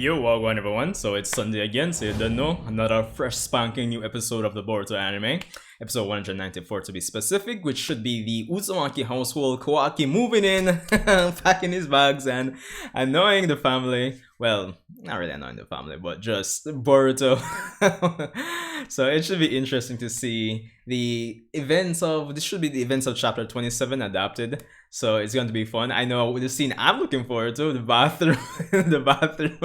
Yo, welcome everyone. So it's Sunday again, so you don't know, another fresh spanking new episode of the Boruto anime. Episode 194 to be specific, which should be the Uzumaki household, Kawaki moving in, packing his bags and annoying the family. Well, not really annoying the family, but just Boruto. So it should be interesting to see the events of, this should be the events of chapter 27 adapted. So it's going to be fun. I know the scene I'm looking forward to, the bathroom, the bathroom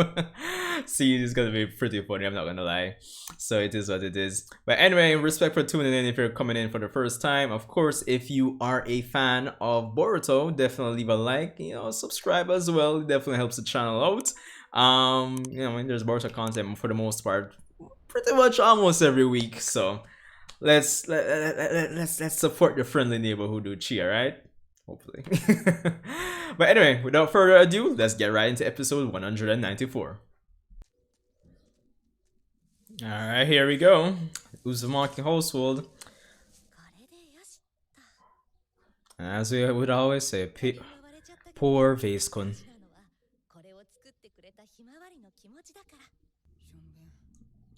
scene is going to be pretty funny, I'm not going to lie. So it is what it is. But anyway, respect for tuning in if you're coming in for the first time. Of course, if you are a fan of Boruto, definitely leave a like, subscribe as well. It definitely helps the channel out. There's Boruto content for the most part, pretty much almost every week. So let's support the friendly neighborhood Uchiha, right? Hopefully. But anyway, without further ado, let's get right into episode 194. Alright, here we go. Uzumaki household. As we would always say, poor Vase-kun.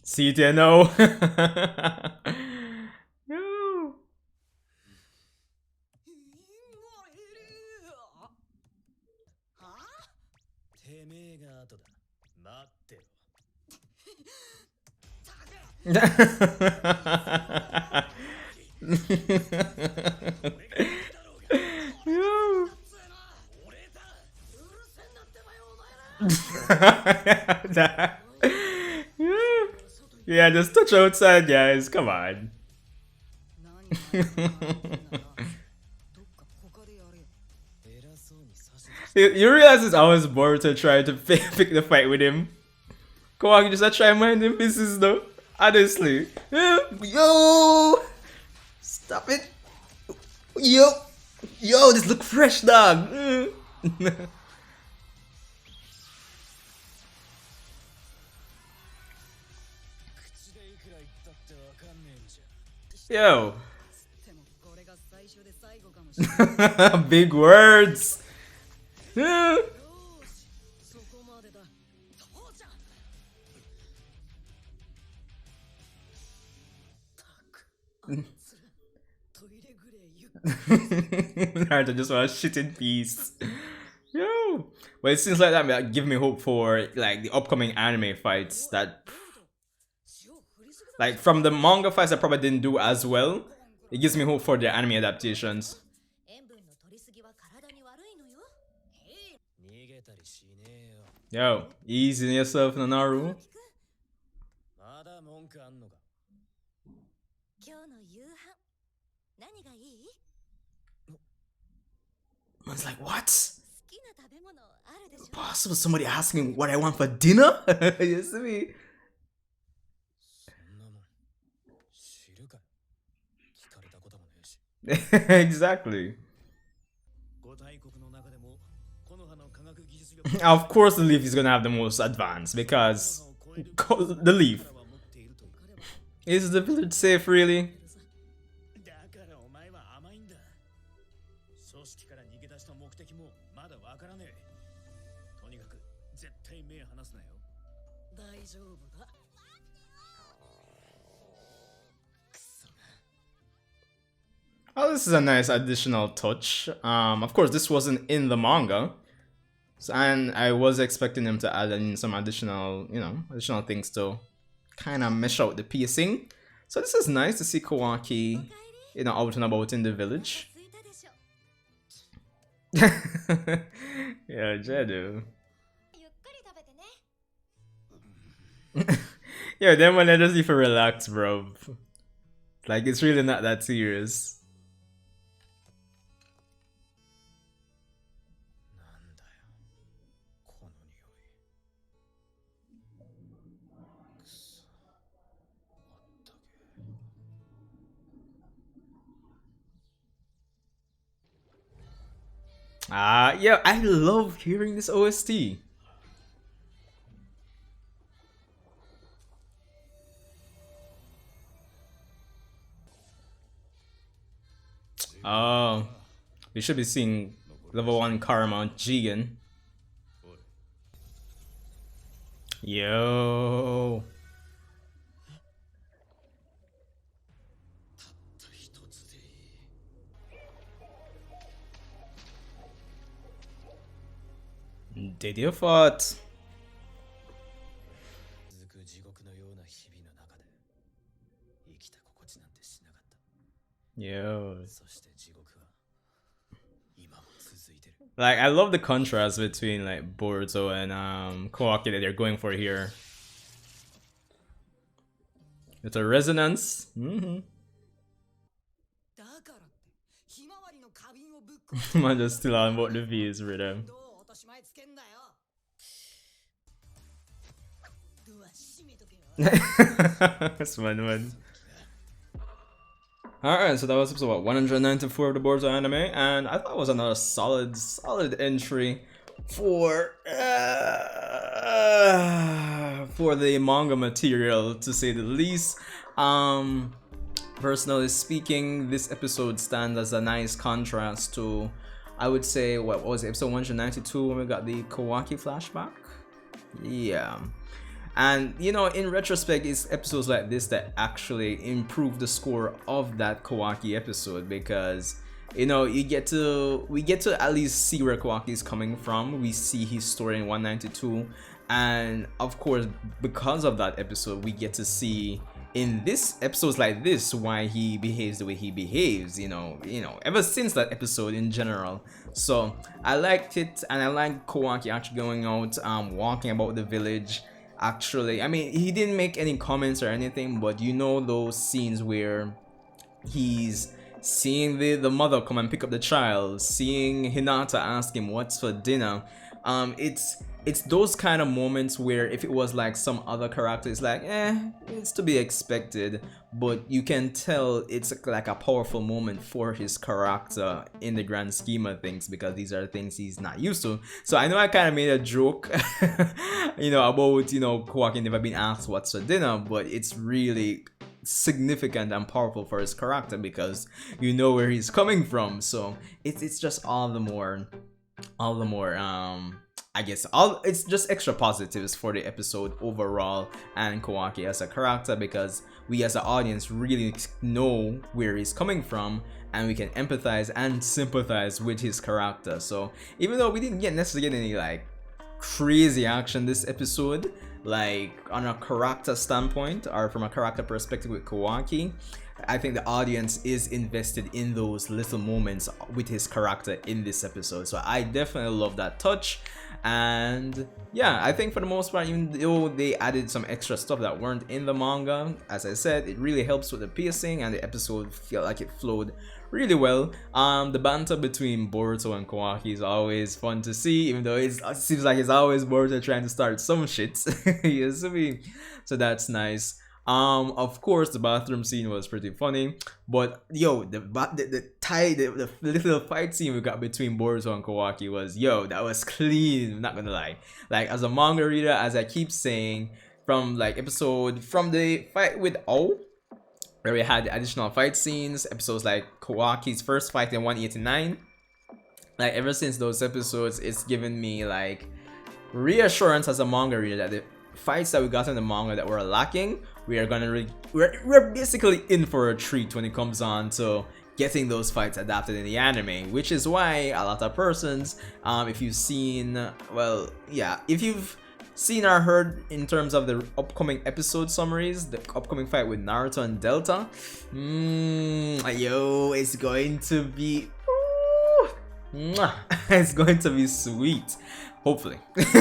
See it, no. No. Yeah, just touch outside, guys. Come on. You realize it's always Boruto trying to pick the fight with him. Kawaki just try and mind him pieces though. Honestly. Yo! Stop it. Yo! Yo, this look fresh, dog. Yo. Big words. Naruto just want to shit in peace. Yo. But it seems like that give me hope for like the upcoming anime fights that, like, from the manga fights that probably didn't do as well. It gives me hope for the anime adaptations. Yo, easy on yourself, Naruto. Man's like, what? Possible somebody asking what I want for dinner? You see me? Exactly. Of course the leaf is gonna have the most advanced because the leaf. Is the village safe really? Oh, this is a nice additional touch. Of course, this wasn't in the manga, so, and I was expecting them to add in some additional, additional things to kind of mesh out the pacing. So this is nice to see Kawaki, out and about in the village. Yeah, Jedu. Yeah, then when I just need to relax, bro. Like, it's really not that serious. Yeah, I love hearing this OST. Oh, we should be seeing level 1 Karma Jigen. Yo. Did you fought? Yo. Like, I love the contrast between like Boruto and Kawaki that they're going for here. It's a resonance. Mm-hmm. Man, just still on about the V's rhythm. That's man. Alright, so that was episode 194 of the Boruto anime, and I thought it was another solid entry for the manga material, to say the least. Personally speaking, this episode stands as a nice contrast to, I would say, what was it, episode 192 when we got the Kawaki flashback? Yeah. And you know, in retrospect, it's episodes like this that actually improve the score of that Kawaki episode, because you know, we get to at least see where Kawaki is coming from. We see his story in 192, and of course, because of that episode, we get to see in this episodes like this why he behaves the way he behaves. You know, ever since that episode in general. So I liked it, and I liked Kawaki actually going out, walking about the village. Actually, I mean, he didn't make any comments or anything, but you know those scenes where he's seeing the mother come and pick up the child, seeing Hinata ask him what's for dinner. It's those kind of moments where if it was like some other character, it's like, it's to be expected, but you can tell it's like a powerful moment for his character in the grand scheme of things, because these are things he's not used to. So I know I kind of made a joke, you know, about, you know, Kawaki never been asked what's for dinner, but it's really significant and powerful for his character because you know where he's coming from. So it's just all the more I guess it's just extra positives for the episode overall and Kawaki as a character, because we as an audience really know where he's coming from and we can empathize and sympathize with his character. So even though we didn't necessarily get any like crazy action this episode, like on a character standpoint or from a character perspective with Kawaki, I think the audience is invested in those little moments with his character in this episode. So I definitely love that touch. And yeah, I think for the most part, even though they added some extra stuff that weren't in the manga, as I said, it really helps with the pacing and the episode felt like it flowed really well. The banter between Boruto and Kawaki is always fun to see, even though it seems like it's always Boruto trying to start some shit. Yes, so that's nice. Of course, the bathroom scene was pretty funny, but yo, the little fight scene we got between Boruto and Kawaki was, yo, that was clean. I'm not gonna lie. Like, as a manga reader, as I keep saying, from the fight with O, where we had the additional fight scenes, episodes like Kawaki's first fight in 189. Like, ever since those episodes, it's given me like reassurance as a manga reader that the fights that we got in the manga that were lacking, we're basically in for a treat when it comes on to getting those fights adapted in the anime, which is why a lot of persons, if you've seen or heard in terms of the upcoming episode summaries, the upcoming fight with Naruto and Delta, yo, it's going to be it's going to be sweet, hopefully.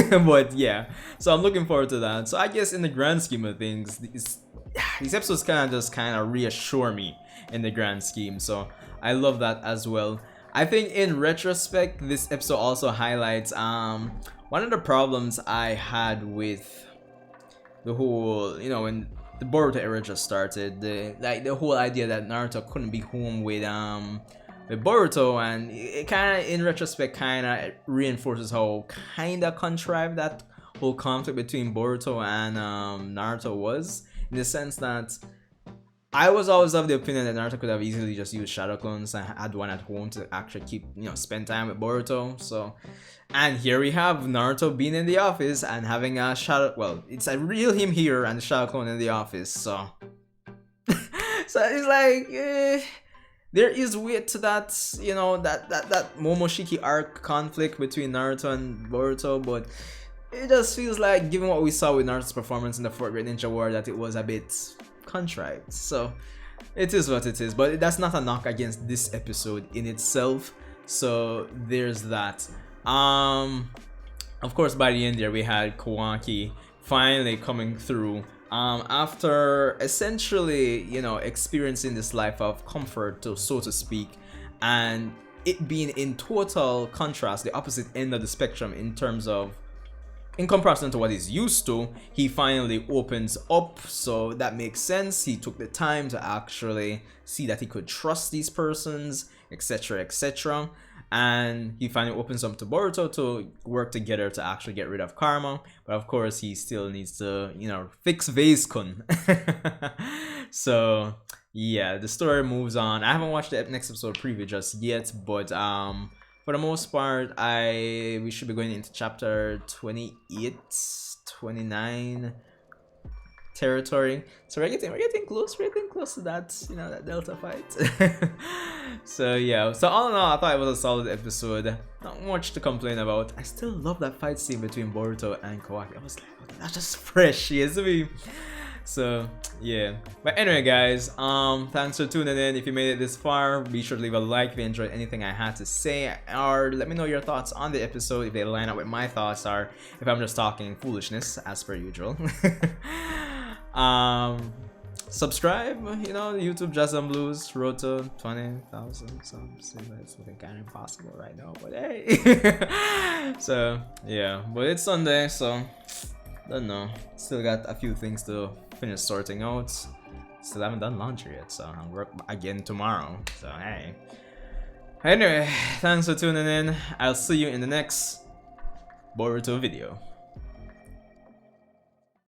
But yeah, so I'm looking forward to that. So I guess in the grand scheme of things, these episodes kind of reassure me in the grand scheme, so I love that as well. I think in retrospect, this episode also highlights one of the problems I had with the whole, you know, when the Boruto era just started, the whole idea that Naruto couldn't be home with Boruto, and it kind of in retrospect kind of reinforces how kind of contrived that whole conflict between Boruto and Naruto was, in the sense that I was always of the opinion that Naruto could have easily just used shadow clones and had one at home to actually keep, spend time with Boruto. So, and here we have Naruto being in the office and having a shadow. Well, it's a real him here and the shadow clone in the office. So, so it's like there is weight to that, that Momoshiki arc conflict between Naruto and Boruto, but it just feels like, given what we saw with Naruto's performance in the Fourth Great Ninja War, that it was a bit contrived. So it is what it is, but that's not a knock against this episode in itself. So there's that. Of course, by the end there we had Kawaki finally coming through after essentially, experiencing this life of comfort, so to speak, and it being in total contrast, the opposite end of the spectrum in comparison to what he's used to. He finally opens up, so that makes sense. He took the time to actually see that he could trust these persons, etc., etc. And he finally opens up to Boruto to work together to actually get rid of Karma. But of course, he still needs to, fix Vase-kun. So, yeah, the story moves on. I haven't watched the next episode preview just yet, but for the most part, we should be going into chapter 28, 29 territory. So we're getting close to that, that Delta fight. So yeah, so all in all, I thought it was a solid episode. Not much to complain about. I still love that fight scene between Boruto and Kawaki. I was like, oh, that's just fresh, yes, me. So yeah, but anyway guys, thanks for tuning in. If you made it this far, be sure to leave a like if you enjoyed anything I had to say, or let me know your thoughts on the episode if they line up with my thoughts, or if I'm just talking foolishness as per usual. Subscribe, YouTube Jazz and Blues road to 20,000 subs. It's looking kind of impossible right now, but hey. So yeah, but it's Sunday, so don't know, still got a few things to finish sorting out. Still haven't done laundry yet, so I'll work again tomorrow. So hey, anyway, thanks for tuning in. I'll see you in the next Boruto video.